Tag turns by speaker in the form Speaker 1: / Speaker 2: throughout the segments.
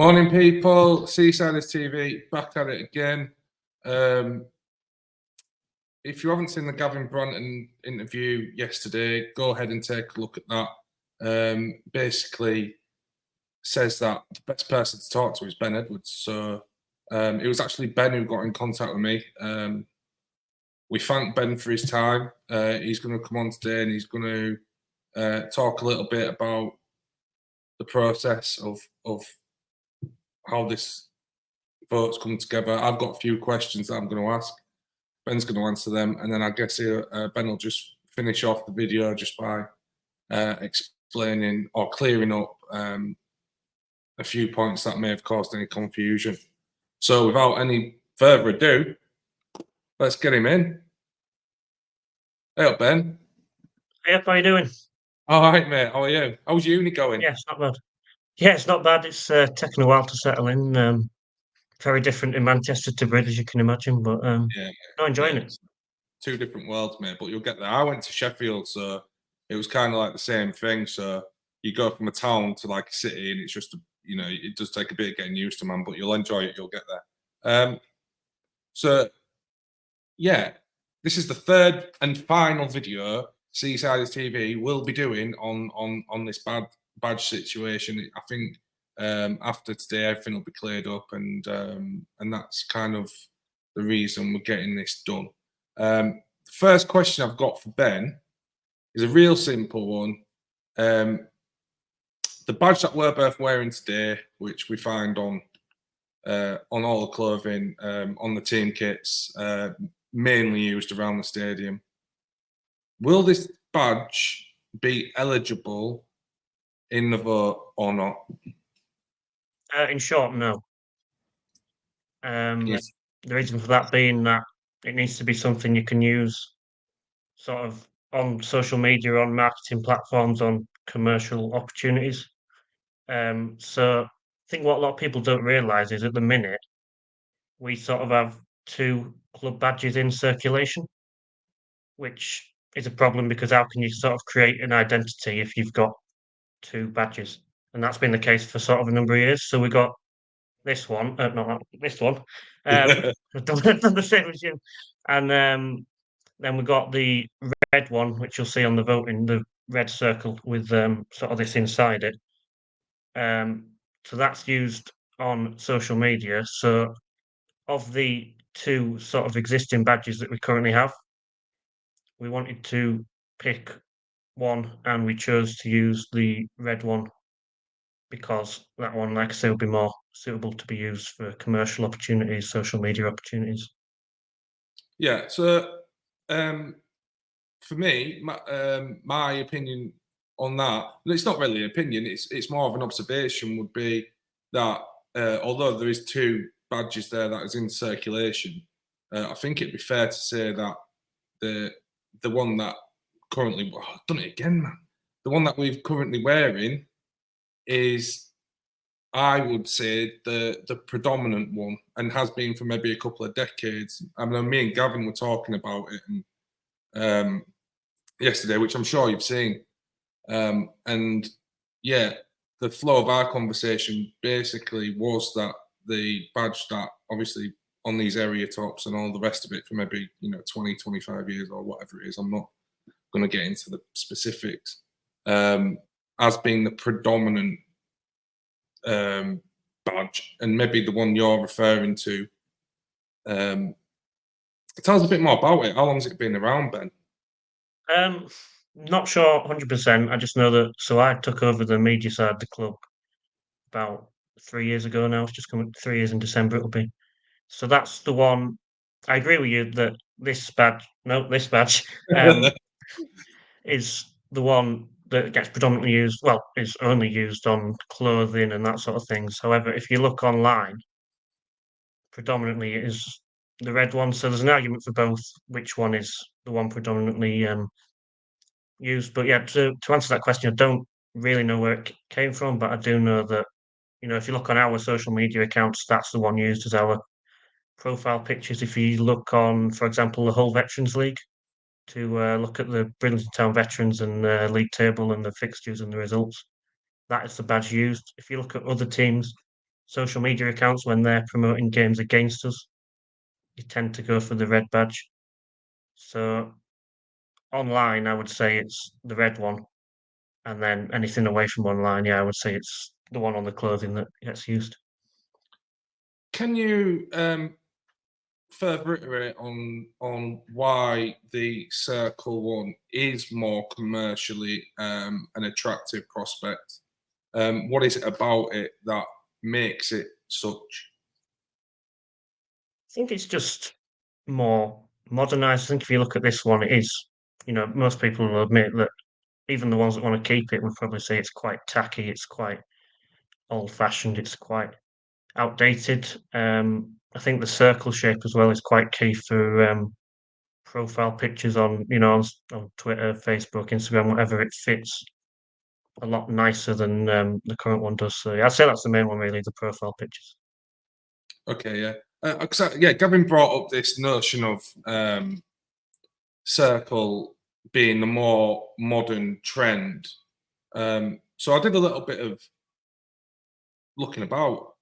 Speaker 1: Morning, people. Seasiders TV, back at it again. If you haven't seen the Gavin Brunton interview yesterday, go ahead and take a look at that. Basically says that the best person to talk to is Ben Edwards. So it was actually Ben who got in contact with me. We thank Ben for his time. He's going to come on today and he's going to talk a little bit about the process of how this vote's come together. I've got a few questions that I'm going to ask. Ben's going to answer them, and then I guess Ben will just finish off the video just by explaining or clearing up a few points that may have caused any confusion. So without any further ado, let's get him in. Hey up, Ben.
Speaker 2: Hey up, how you doing?
Speaker 1: All right, mate. How are you? How's uni going?
Speaker 2: Yeah, it's not bad. Yeah, it's not bad. It's taken a while to settle in. Very different in Manchester to Brid, as you can imagine, but
Speaker 1: Yeah,
Speaker 2: not enjoying it.
Speaker 1: Two different worlds, mate, but you'll get there. I went to Sheffield, so it was kind of like the same thing. So you go from a town to like a city, and it's just, it does take a bit of getting used to, man, but you'll enjoy it. You'll get there. So, yeah, this is the third and final video Seasiders TV will be doing on this badge situation. I think after today, everything will be cleared up, and that's kind of the reason we're getting this done. The first question I've got for Ben is a real simple one. The badge that we're both wearing today, which we find on all the clothing, on the team kits, mainly used around the stadium. Will this badge be eligible in the vote or not?
Speaker 2: In short, no. The reason for that being that it needs to be something you can use sort of on social media, on marketing platforms, on commercial opportunities. So I think what a lot of people don't realise is at the minute, we sort of have 2 club badges in circulation, which is a problem because how can you sort of create an identity if you've got 2 badges? And that's been the case for sort of a number of years. So we got this one, not this one. I've done the same as you. And then we got the red one, which you'll see on the voting, the red circle with sort of this inside it. So that's used on social media. So of the 2 sort of existing badges that we currently have, we wanted to pick one, and we chose to use the red one because that one, like I say, will be more suitable to be used for commercial opportunities, social media opportunities.
Speaker 1: Yeah. So for me, my opinion on that, it's not really an opinion. It's more of an observation. Would be that although there is 2 badges there that is in circulation, I think it'd be fair to say that the one that currently, I've done it again, man. The one that we're currently wearing is, I would say, the predominant one, and has been for maybe a couple of decades. I mean, me and Gavin were talking about it and yesterday, which I'm sure you've seen. And yeah, the flow of our conversation basically was that the badge that obviously on these area tops and all the rest of it for maybe 20, 25 years or whatever it is, I'm not going to get into the specifics, as being the predominant badge, and maybe the one you're referring to. Tell us a bit more about it. How long has it been around, Ben?
Speaker 2: Not sure 100%. I just know that. So I took over the media side of the club about 3 years ago now. It's just coming 3 years in December. It'll be. So that's the one. I agree with you that this badge is the one that gets predominantly used. Well, is only used on clothing and that sort of things. However, if you look online, predominantly it is the red one. So there's an argument for both. Which one is the one predominantly used? But yeah, to answer that question, I don't really know where it came from, but I do know that if you look on our social media accounts, that's the one used as our profile pictures. If you look on, for example, the Hull Veterans League, to look at the Bridlington Town veterans and league table and the fixtures and the results, that is the badge used. If you look at other teams, social media accounts when they're promoting games against us, you tend to go for the red badge. So online, I would say it's the red one, and then anything away from online, yeah, I would say it's the one on the clothing that gets used.
Speaker 1: Can you further iterate on why the circle one is more commercially an attractive prospect? What is it about it that makes it such?
Speaker 2: I think it's just more modernized. I think if you look at this one, it is, most people will admit that even the ones that want to keep it would probably say it's quite tacky, it's quite old fashioned, it's quite outdated. I think the circle shape as well is quite key for profile pictures on, on Twitter, Facebook, Instagram, whatever. It fits a lot nicer than the current one does. So yeah, I'd say that's the main one, really, the profile pictures.
Speaker 1: Okay, yeah. Yeah, Gavin brought up this notion of circle being the more modern trend. So I did a little bit of looking about,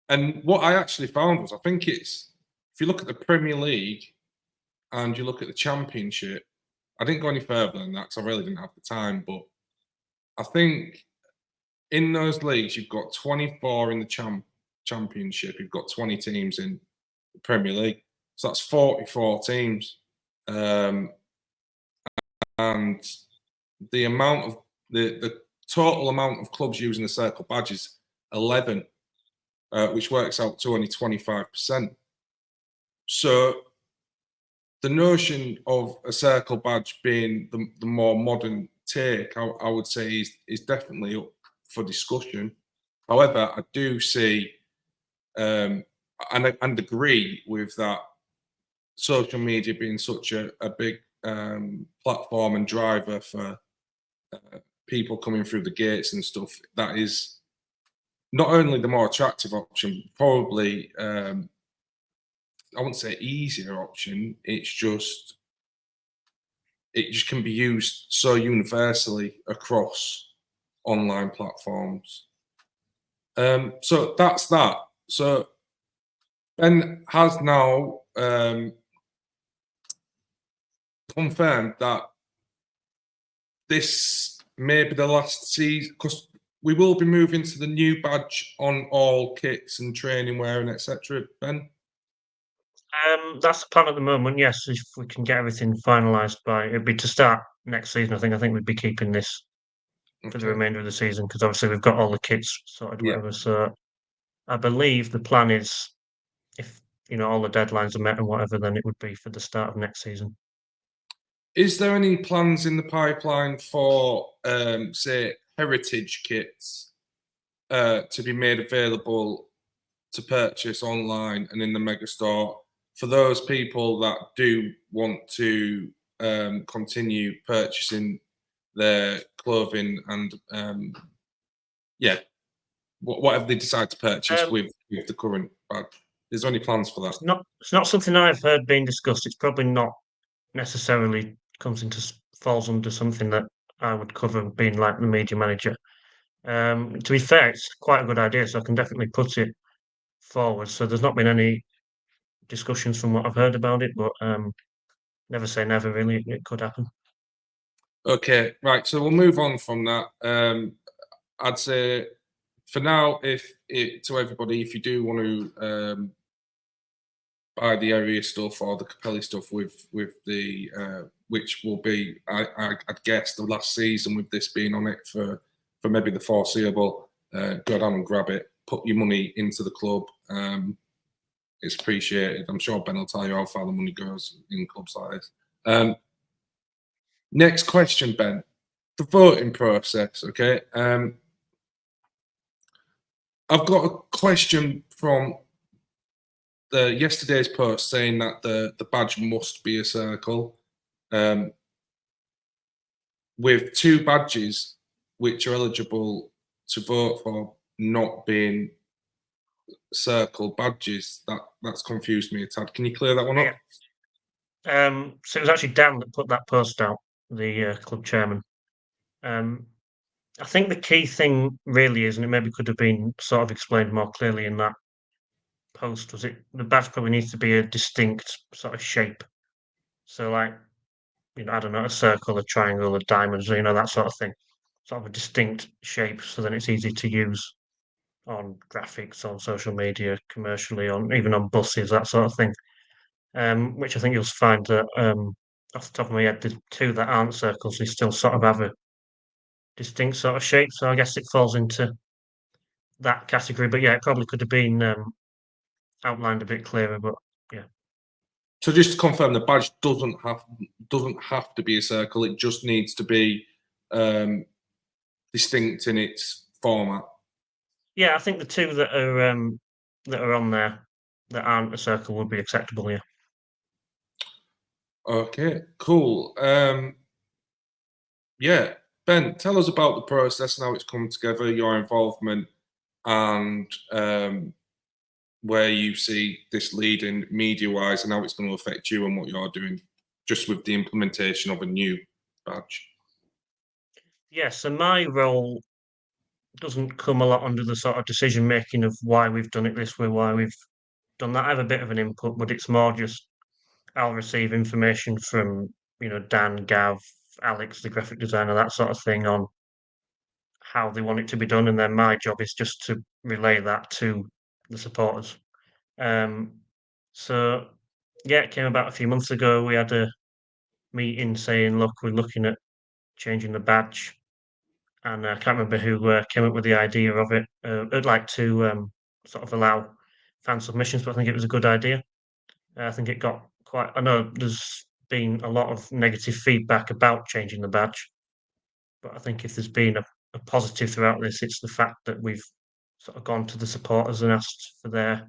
Speaker 1: and what I actually found was, I think it's, if you look at the Premier League and you look at the Championship, I didn't go any further than that because I really didn't have the time, but I think in those leagues you've got 24 in the Championship, you've got 20 teams in the Premier League, so that's 44 teams. And the amount of the total amount of clubs using the circle badge is 11, which works out to only 25%. So the notion of a circle badge being the more modern take, I would say, is definitely up for discussion. However, I do see and agree with that social media being such a big platform and driver for people coming through the gates and stuff. That is not only the more attractive option, probably I wouldn't say easier option. It just can be used so universally across online platforms. So that's that. So Ben has now confirmed that this may be the last season, because we will be moving to the new badge on all kits and training wear and etc. Ben?
Speaker 2: That's the plan at the moment, yes. If we can get everything finalised it'd be to start next season. I think we'd be keeping this for the
Speaker 1: Okay.
Speaker 2: remainder of the season because obviously we've got all the kits sorted,
Speaker 1: Yeah.
Speaker 2: whatever. So I believe the plan is, if all the deadlines are met and whatever, then it would be for the start of next season.
Speaker 1: Is there any plans in the pipeline for, say, heritage kits to be made available to purchase online and in the megastore for those people that do want to continue purchasing their clothing and whatever they decide to purchase with the current badge? Is there any plans for that?
Speaker 2: It's not something I've heard being discussed. It's probably not necessarily falls under something that I would cover, being like the media manager. To be fair, it's quite a good idea, so I can definitely put it forward. So there's not been any discussions from what I've heard about it, but never say never. Really, it could happen.
Speaker 1: Okay, right. So we'll move on from that. I'd say for now, to everybody, if you do want to buy the area stuff or the Capelli stuff with the which will be, I'd guess, the last season with this being on it for maybe the foreseeable, go down and grab it. Put your money into the club. It's appreciated. I'm sure Ben will tell you how far the money goes in clubs like this. Next question, Ben. The voting process, okay? I've got a question from yesterday's post saying that the badge must be a circle. With 2 badges which are eligible to vote for not being circle badges, that's confused me a tad. Can you clear that one up?
Speaker 2: So it was actually Dan that put that post out, the club chairman. I think the key thing really is, and it maybe could have been sort of explained more clearly in that post, was the badge probably needs to be a distinct sort of shape. So like, I don't know, a circle, a triangle, a diamond, that sort of thing. Sort of a distinct shape, so then it's easy to use on graphics, on social media, commercially, on even on buses, that sort of thing. Which I think you'll find that off the top of my head, the two that aren't circles, they still sort of have a distinct sort of shape. So I guess it falls into that category. But yeah, it probably could have been outlined a bit clearer. But yeah,
Speaker 1: So just to confirm, the badge doesn't have to be a circle. It just needs to be distinct in its format.
Speaker 2: yeah, I think the two that are on there that aren't a circle would be acceptable. Yeah.
Speaker 1: Okay, cool. Yeah, Ben, tell us about the process and how it's come together, your involvement, and where you see this leading media-wise, and how it's going to affect you and what you're doing, just with the implementation of a new badge.
Speaker 2: Yeah. So my role doesn't come a lot under the sort of decision making of why we've done it this way, why we've done that. I have a bit of an input, but it's more just I'll receive information from Dan, Gav, Alex, the graphic designer, that sort of thing, on how they want it to be done, and then my job is just to relay that to the supporters. Um, so yeah, it came about a few months ago. We had a meeting saying, look, we're looking at changing the badge, and I can't remember who came up with the idea of it. I'd like to sort of allow fan submissions, but I think it was a good idea. I think it got quite. I know there's been a lot of negative feedback about changing the badge, but I think if there's been a positive throughout this, it's the fact that we've sort of gone to the supporters and asked for their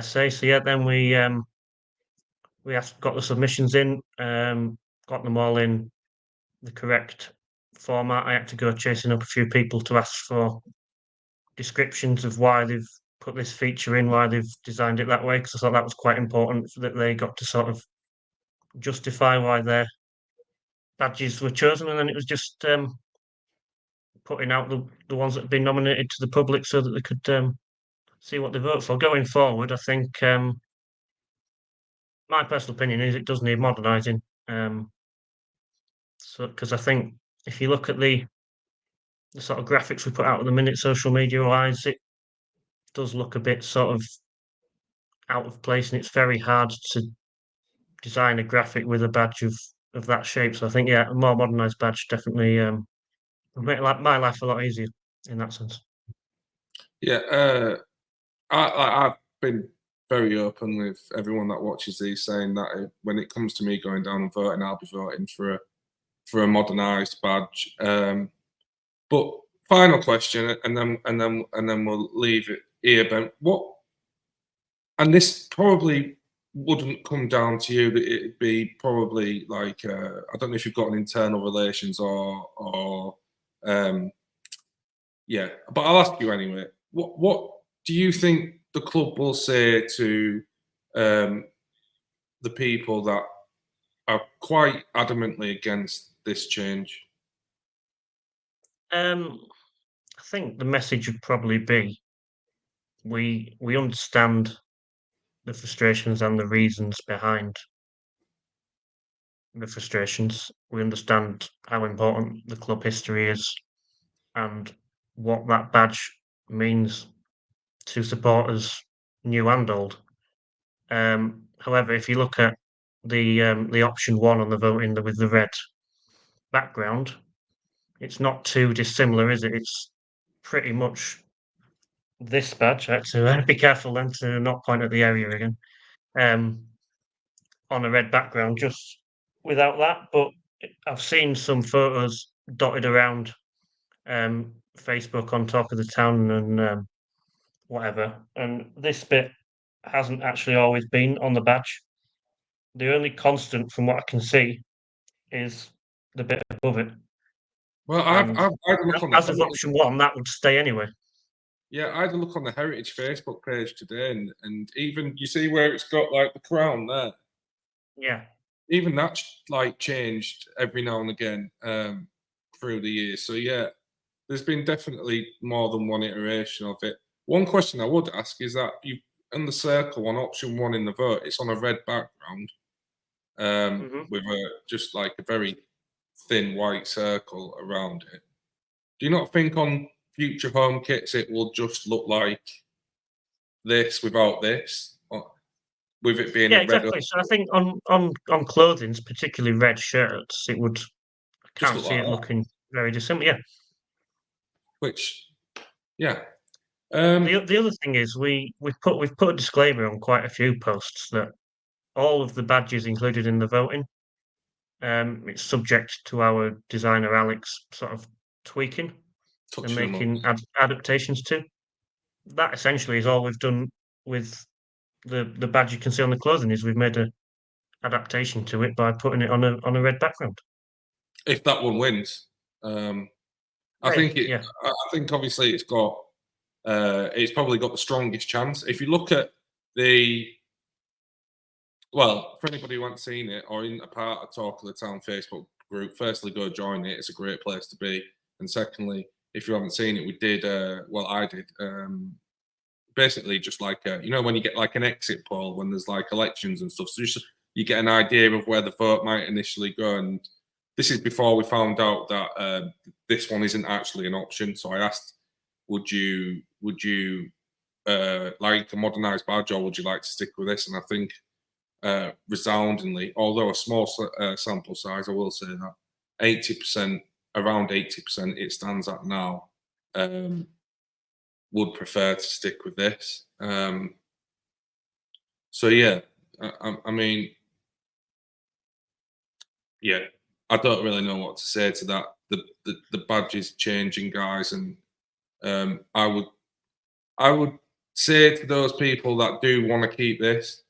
Speaker 2: say. So yeah, then we got the submissions in, got them all in the correct format. I had to go chasing up a few people to ask for descriptions of why they've put this feature in, why they've designed it that way, because I thought that was quite important that they got to sort of justify why their badges were chosen, and then it was just putting out the ones that have been nominated to the public so that they could see what they vote for. Going forward, I think my personal opinion is it does need modernising. So because I think if you look at the sort of graphics we put out at the minute, social media wise, it does look a bit sort of out of place, and it's very hard to design a graphic with a badge of that shape. So I think yeah, a more modernised badge definitely would make my life a lot easier in that sense.
Speaker 1: Yeah, I've been very open with everyone that watches these, saying that when it comes to me going down and voting, I'll be voting for a modernised badge. But final question, and then we'll leave it here, Ben. And this probably wouldn't come down to you, but it'd be probably like I don't know if you've got an internal relations or yeah, but I'll ask you anyway. What do you think the club will say to um, the people that are quite adamantly against this change?
Speaker 2: I think the message would probably be we understand the frustrations and the reasons behind the frustrations. We understand how important the club history is and what that badge means to supporters, new and old. However, if you look at the option one on the voting with the red background, it's not too dissimilar, is it? It's pretty much this badge. I had to be careful then to not point at the area again. On a red background, just without that. But I've seen some photos dotted around Facebook on Talk of the Town and whatever, and this bit hasn't actually always been on the badge. The only constant, from what I can see, is the bit above it.
Speaker 1: Well,
Speaker 2: And
Speaker 1: I've had a look on
Speaker 2: as of
Speaker 1: the
Speaker 2: option one, that would stay anyway.
Speaker 1: yeah, I had a look on the Heritage Facebook page today, and even you see where it's got like the crown there.
Speaker 2: Yeah.
Speaker 1: Even that's like changed every now and again through the years. So yeah, there's been definitely more than one iteration of it. One question I would ask is that you in the circle on option 1 in the vote, it's on a red background with just like a very thin white circle around it. Do you not think on future home kits it will just look like this without this, with it being
Speaker 2: Yeah,
Speaker 1: a red?
Speaker 2: exactly. So I think on clothing, particularly red shirts, it would. I
Speaker 1: Just
Speaker 2: can't
Speaker 1: look
Speaker 2: see
Speaker 1: like
Speaker 2: it
Speaker 1: that.
Speaker 2: looking very dissimilar. Yeah.
Speaker 1: Which, yeah.
Speaker 2: The other thing is we've put a disclaimer on quite a few posts that all of the badges included in the voting, it's subject to our designer Alex sort of tweaking and
Speaker 1: Touching them up.
Speaker 2: making adaptations to. That essentially is all we've done with the badge you can see on the clothing is we've made a adaptation to it by putting it on a red background.
Speaker 1: If that one wins, I
Speaker 2: Right,
Speaker 1: think it.
Speaker 2: yeah.
Speaker 1: I think obviously it's got. It's probably got the strongest chance. If you look at well, for anybody who hasn't seen it or isn't a part of Talk of the Town Facebook group, firstly, go join it. It's a great place to be. And secondly, if you haven't seen it, we did. Well, I did. Basically, just like when you get like an exit poll when there's like elections and stuff. So you get an idea of where the vote might initially go. And this is before we found out that this one isn't actually an option. So I asked, would you like a modernised badge, or would you like to stick with this? And I think resoundingly, although a small sample size, I will say that 80%, around 80%, it stands at now, would prefer to stick with this. So yeah, I mean, yeah, I don't really know what to say to that. The badge is changing, guys, and I would say to those people that do want to keep this,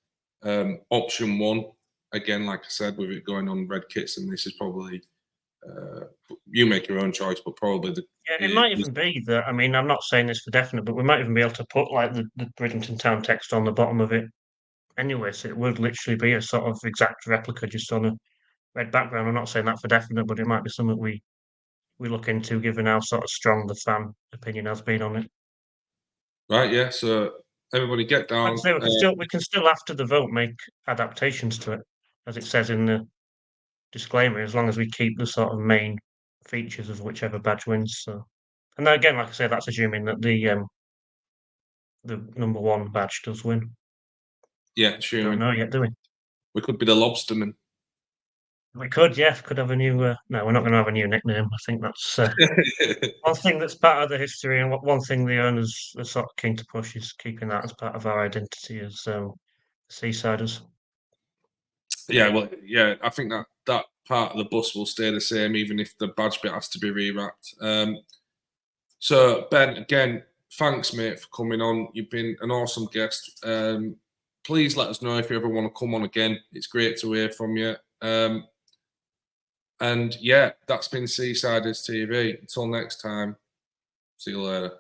Speaker 1: option 1, again, like I said, with it going on red kits, and this is probably you make your own choice, but probably
Speaker 2: Yeah, it might even be that. I mean, I'm not saying this for definite, but we might even be able to put like the Bridlington Town text on the bottom of it anyway, so it would literally be a sort of exact replica just on a red background. I'm not saying that for definite, but it might be something we look into, given how sort of strong the fan opinion has been on it.
Speaker 1: right. Yeah, so everybody get
Speaker 2: Like I
Speaker 1: down.
Speaker 2: say, we can still after the vote make adaptations to it, as it says in the disclaimer, as long as we keep the sort of main features of whichever badge wins. So, and then again, like I say, that's assuming that the number 1 badge does win.
Speaker 1: Yeah,
Speaker 2: We
Speaker 1: sure.
Speaker 2: don't know yet, do we?
Speaker 1: We could be the Lobsterman.
Speaker 2: We could, yeah, could have a new. No, we're not going to have a new nickname. I think that's one thing that's part of the history, and one thing the owners are sort of keen to push is keeping that as part of our identity as Seasiders.
Speaker 1: Yeah, well, yeah, I think that part of the bus will stay the same, even if the badge bit has to be rewrapped. So Ben, again, thanks, mate, for coming on. You've been an awesome guest. Please let us know if you ever want to come on again. It's great to hear from you. And yeah, that's been Seasiders TV. Until next time, see you later.